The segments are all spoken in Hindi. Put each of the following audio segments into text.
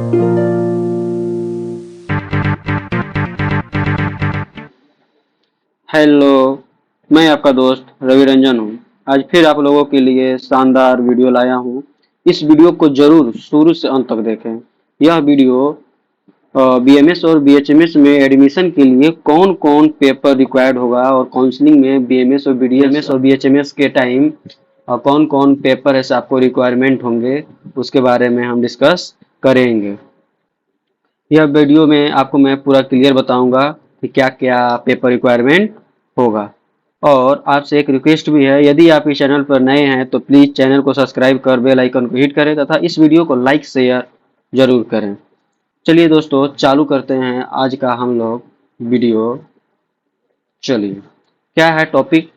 हेलो, मैं आपका दोस्त रवि रंजन हूँ। आज फिर आप लोगों के लिए शानदार वीडियो लाया हूँ। इस वीडियो को जरूर शुरू से अंत तक देखें। यह वीडियो बीएमएस और बीएचएमएस में एडमिशन के लिए कौन कौन पेपर रिक्वायर्ड होगा और काउंसलिंग में बीएमएस और बीएचएमएस के टाइम कौन कौन पेपर ऐसे आपको रिक्वायरमेंट होंगे, उसके बारे में हम डिस्कस करेंगे। यह वीडियो में आपको मैं पूरा क्लियर बताऊंगा कि क्या क्या पेपर रिक्वायरमेंट होगा। और आपसे एक रिक्वेस्ट भी है, यदि आप इस चैनल पर नए हैं तो प्लीज़ चैनल को सब्सक्राइब कर बेल आइकन को हिट करें तथा इस वीडियो को लाइक शेयर जरूर करें। चलिए दोस्तों, चालू करते हैं आज का हम लोग वीडियो। चलिए, क्या है टॉपिक?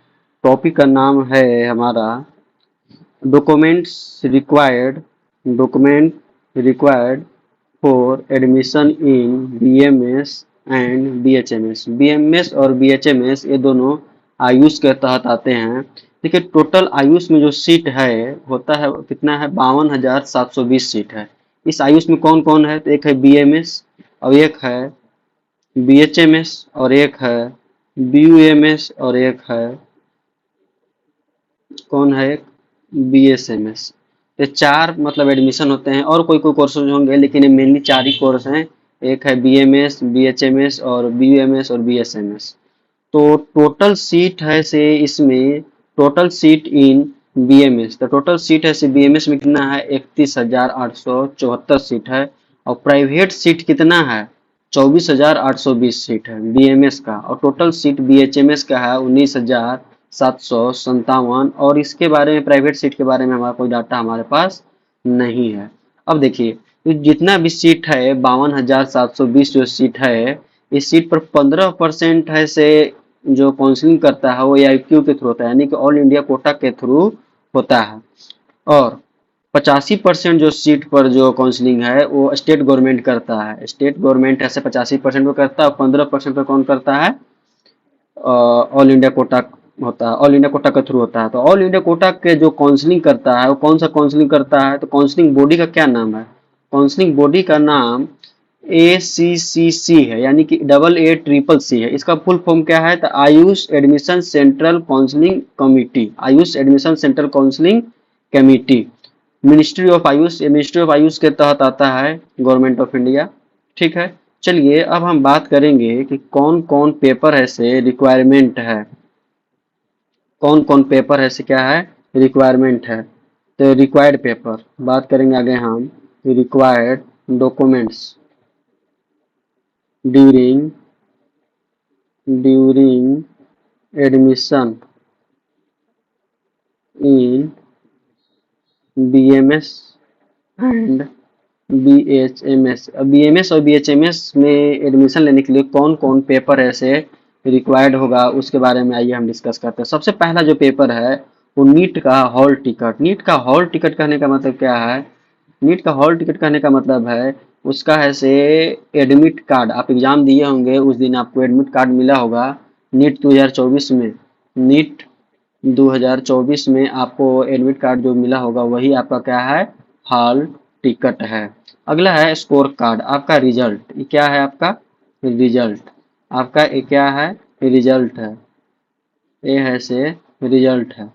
टॉपिक का नाम है हमारा document required for admission in BMS and BHMS. BMS और बीएचएमएस ये दोनों आयुष के तहत आते हैं। देखिए, टोटल आयुष में जो सीट है होता है कितना है, 52,720 सीट है। इस आयुष में कौन कौन है? तो एक है बीएमएस और एक है बीएचएमएस और एक है बीयूएमएस और एक है कौन है, एक बीएसएमएस। ये चार मतलब एडमिशन होते हैं, और कोई कोई कोर्सेज होंगे लेकिन ये मेनली चार ही कोर्स हैं। एक है बीएमएस, बीएचएमएस और बीयूएमएस और बीएसएमएस। तो टोटल सीट है से इसमें, टोटल सीट इन बीएमएस, तो टोटल सीट है से बीएमएस में कितना है, 31,874 सीट है। और प्राइवेट सीट कितना है, 24,820 सीट है बीएमएस का। और टोटल सीट बीएचएमएस का है 19,757। और इसके बारे में, प्राइवेट सीट के बारे में हमारा कोई डाटा हमारे पास नहीं है। अब देखिए, जितना भी सीट है 52,720 जो सीट है, इस सीट पर 15% है से जो काउंसलिंग करता है वो AIQ के थ्रू होता है, यानी कि ऑल इंडिया कोटा के थ्रू होता है। और 85% जो सीट पर जो काउंसलिंग है वो स्टेट गवर्नमेंट करता है। स्टेट गवर्नमेंट ऐसे 85% पर करता है और 15% पर कौन करता है, ऑल इंडिया कोटा होता है, ऑल इंडिया कोटा के थ्रू होता है। तो ऑल इंडिया कोटा के जो काउंसलिंग करता है वो कौन सा काउंसलिंग करता है, तो काउंसलिंग बॉडी का क्या नाम है? काउंसलिंग बॉडी का नाम ACCC है, यानी कि AACCC है। इसका फुल फॉर्म क्या है, तो Ayush admission central counselling committee. Ayush admission central counselling committee, ministry of Ayush, ये मिनिस्ट्री ऑफ आयुष के तहत आता है, गवर्नमेंट ऑफ इंडिया। ठीक है, चलिए अब हम बात करेंगे कि कौन कौन पेपर ऐसे रिक्वायरमेंट है, कौन कौन पेपर ऐसे क्या है, रिक्वायरमेंट है। तो रिक्वायर्ड पेपर बात करेंगे आगे हम, required documents during admission in BMS and BHMS. BMS और बीएचएमएस में एडमिशन लेने के लिए कौन कौन पेपर ऐसे रिक्वायर्ड होगा, उसके बारे में आइए हम डिस्कस करते हैं। सबसे पहला जो पेपर है वो नीट का हॉल टिकट। नीट का हॉल टिकट कहने का मतलब क्या है? नीट का हॉल टिकट कहने का मतलब है उसका है से एडमिट कार्ड। आप एग्जाम दिए होंगे, उस दिन आपको एडमिट कार्ड मिला होगा नीट 2024 में। नीट 2024 में आपको एडमिट कार्ड जो मिला होगा वही आपका क्या है, हॉल टिकट है। अगला है स्कोर कार्ड, आपका रिजल्ट। ये क्या है, आपका रिजल्ट। आपका ये क्या है, रिजल्ट है, ये है से रिजल्ट है।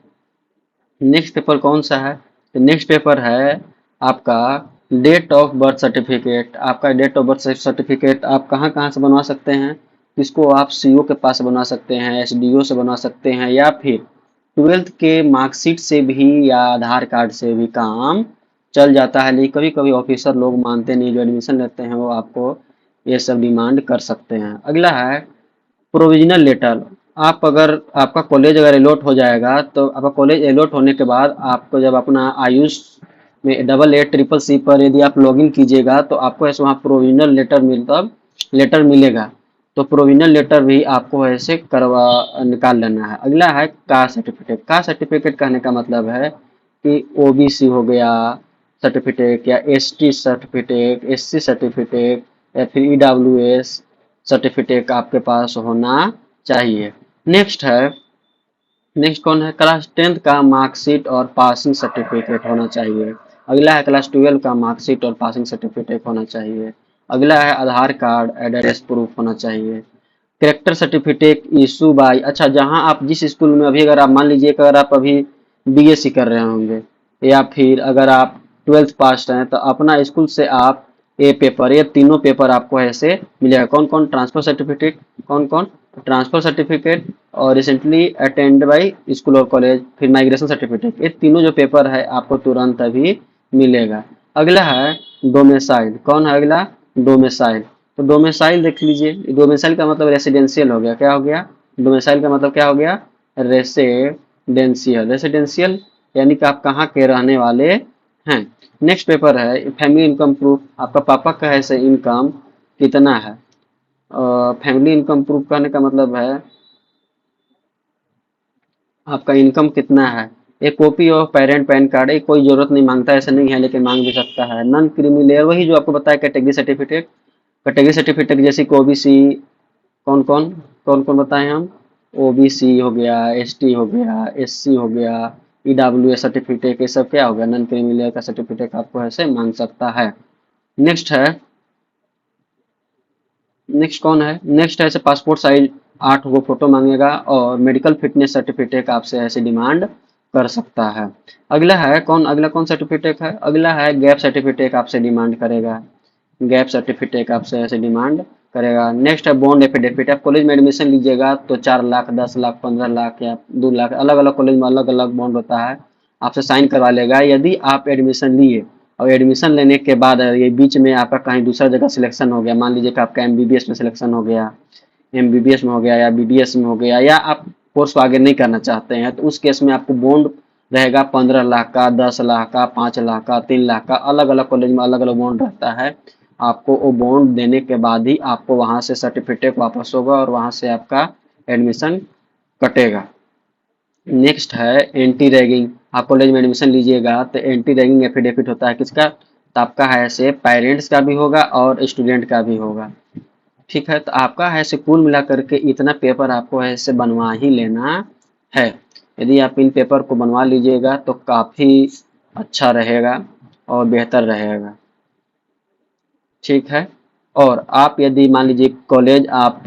नेक्स्ट पेपर कौन सा है, तो नेक्स्ट पेपर है आपका डेट ऑफ बर्थ सर्टिफिकेट। आपका डेट ऑफ बर्थ सर्टिफिकेट आप कहाँ कहाँ से बनवा सकते हैं? इसको आप सीओ के पास बनवा सकते हैं, एसडीओ से बनवा सकते हैं, या फिर 12th के मार्कशीट से भी या आधार कार्ड से भी काम चल जाता है। लेकिन कभी कभी ऑफिसर लोग मानते नहीं, जो एडमिशन लेते हैं वो आपको ये सब डिमांड कर सकते हैं। अगला है प्रोविजनल लेटर। आप अगर, आपका कॉलेज अगर अलॉट हो जाएगा तो आपका कॉलेज अलॉट होने के बाद आपको जब अपना आयुष में 88CCC पर यदि आप लॉगिन कीजिएगा तो आपको ऐसे वहाँ प्रोविजनल लेटर मिलेगा। तो प्रोविजनल लेटर भी आपको ऐसे करवा निकाल लेना है। अगला है कास्ट सर्टिफिकेट। कास्ट सर्टिफिकेट कहने का मतलब है कि ओबीसी हो गया सर्टिफिकेट, या एसटी सर्टिफिकेट, एससी सर्टिफिकेट, या फिर ईडब्ल्यूएस सर्टिफिकेट आपके पास होना चाहिए। नेक्स्ट है, नेक्स्ट कौन है, क्लास 10th का मार्कशीट और पासिंग सर्टिफिकेट होना चाहिए। अगला है क्लास 12 का मार्कशीट और पासिंग सर्टिफिकेट होना चाहिए। अगला है आधार कार्ड एड्रेस प्रूफ होना चाहिए। कैरेक्टर सर्टिफिकेट इशू बाय, अच्छा जहां आप जिस स्कूल में अभी, अगर आप मान लीजिए अगर आप अभी बीएससी कर रहे होंगे या फिर अगर आप 12th पास हैं तो अपना स्कूल से आप ये पेपर, ये तीनों पेपर आपको ऐसे मिलेगा। कौन कौन? ट्रांसफर सर्टिफिकेट, कौन कौन? ट्रांसफर सर्टिफिकेट और रिसेंटली अटेंड बाय स्कूल और कॉलेज, फिर माइग्रेशन सर्टिफिकेट, ये तीनों जो पेपर है आपको तुरंत अभी मिलेगा। अगला है डोमेसाइल, कौन है अगला? डोमेसाइल। तो डोमेसाइल देख लीजिए, डोमेसाइल का मतलब रेसिडेंशियल हो गया, क्या हो गया? डोमेसाइल का मतलब क्या हो गया? रेसिडेंशियल, रेसिडेंशियल यानी कि आप कहाँ के रहने वाले हैं। नेक्स्ट पेपर है फैमिली इनकम प्रूफ, आपका पापा का ऐसे इनकम कितना है। फैमिली इनकम प्रूफ करने का मतलब है आपका इनकम कितना है। एक copy of parent pan card, एक कोई जरूरत नहीं मांगता, ऐसा नहीं है लेकिन मांग भी सकता है। नॉन क्रीमी लेयर, वही जो आपको बताया कैटेगरी सर्टिफिकेट, कैटेगरी सर्टिफिकेट जैसे कि ओबीसी, कौन कौन, कौन कौन बताएं हम? ओबीसी हो गया, एसटी हो गया, एससी हो गया, ईडब्ल्यूएस सर्टिफिकेट, ये सब क्या हो गया? नॉन क्रीमी लेयर का सर्टिफिकेट आपको ऐसे मांग सकता है। नेक्स्ट है, नेक्स्ट कौन है? नेक्स्ट है ऐसे पासपोर्ट साइज 8 गो फोटो मांगेगा और मेडिकल फिटनेस सर्टिफिकेट आपसे ऐसे डिमांड कर सकता है। अगला है कौन? अगला कौन सर्टिफिकेट है? अगला है गैप सर्टिफिकेट आपसे डिमांड करेगा, गैप सर्टिफिकेट आपसे ऐसे डिमांड करेगा। नेक्स्ट है बॉन्ड एफिडेविट, आप कॉलेज में एडमिशन लीजिएगा तो 4 लाख, 10 लाख, 15 लाख या 2 लाख, अलग अलग कॉलेज में अलग अलग बॉन्ड होता है, आपसे साइन करवा लेगा। यदि आप एडमिशन लिए और एडमिशन लेने के बाद ये बीच में आपका कहीं दूसरा जगह सिलेक्शन हो गया, मान लीजिए कि आपका एमबीबीएस में सिलेक्शन हो गया, एमबीबीएस में हो गया या बीडीएस में हो गया, या आप कोर्स को आगे नहीं करना चाहते हैं, तो उस केस में आपको बॉन्ड रहेगा 15 लाख का, 10 लाख का, 5 लाख का, 3 लाख का, अलग अलग कॉलेज में अलग अलग बॉन्ड रहता है। आपको वो बॉन्ड देने के बाद ही आपको वहां से सर्टिफिकेट वापस होगा और वहां से आपका एडमिशन कटेगा। नेक्स्ट है एंटी रैगिंग, आप कॉलेज में एडमिशन लीजिएगा तो एंटी रैगिंग एफिडेविट होता है किसका? तो आपका है ऐसे पेरेंट्स का भी होगा और स्टूडेंट का भी होगा। ठीक है, तो आपका है ऐसे कुल मिला करके इतना पेपर आपको ऐसे बनवा ही लेना है। यदि आप इन पेपर को बनवा लीजिएगा तो काफ़ी अच्छा रहेगा और बेहतर रहेगा। ठीक है, और आप यदि मान लीजिए कॉलेज आप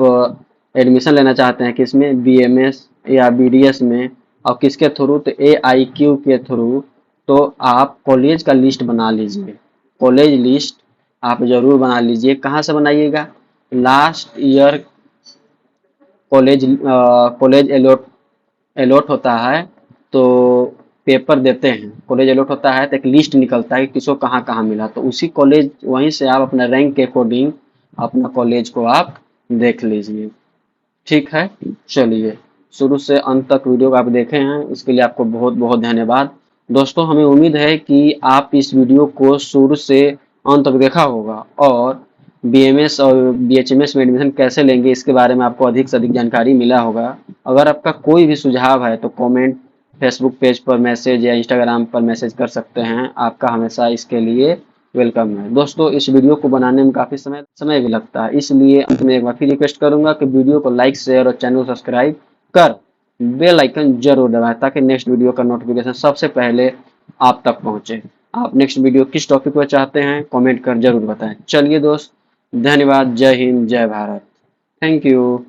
एडमिशन लेना चाहते हैं किसमें? बीएमएस या बीडीएस में, और किसके थ्रू? तो एआईक्यू के थ्रू। तो आप कॉलेज का लिस्ट बना लीजिए, कॉलेज लिस्ट आप जरूर बना लीजिए। कहाँ से बनाइएगा? Last year college, college a lot a lot होता है तो पेपर देते हैं, कॉलेज एलोट होता है तो एक लिस्ट निकलता है कि किसको कहाँ कहाँ मिला, तो उसी कॉलेज वहीं से आप अपना रैंक के अकॉर्डिंग अपना कॉलेज को आप देख लीजिए। ठीक है, चलिए, शुरू से अंत तक वीडियो को आप देखे हैं इसके लिए आपको बहुत बहुत धन्यवाद। दोस्तों हमें उम्मीद है कि आप इस वीडियो को शुरू से अंत तक देखा होगा और बीएमएस और बीएचएमएस में एडमिशन कैसे लेंगे इसके बारे में आपको अधिक से अधिक जानकारी मिला होगा। अगर आपका कोई भी सुझाव है तो कमेंट, फेसबुक पेज पर मैसेज या इंस्टाग्राम पर मैसेज कर सकते हैं, आपका हमेशा इसके लिए वेलकम है। दोस्तों इस वीडियो को बनाने में काफ़ी समय भी लगता है, इसलिए अंत में एक बार फिर रिक्वेस्ट करूंगा कि वीडियो को लाइक, शेयर और चैनल को सब्सक्राइब कर बेल आइकन जरूर दबाएं ताकि नेक्स्ट वीडियो का नोटिफिकेशन सबसे पहले आप तक पहुंचे। आप नेक्स्ट वीडियो किस टॉपिक पर चाहते हैं कमेंट कर जरूर बताएं। चलिए दोस्त, धन्यवाद, जय हिंद, जय भारत, थैंक यू।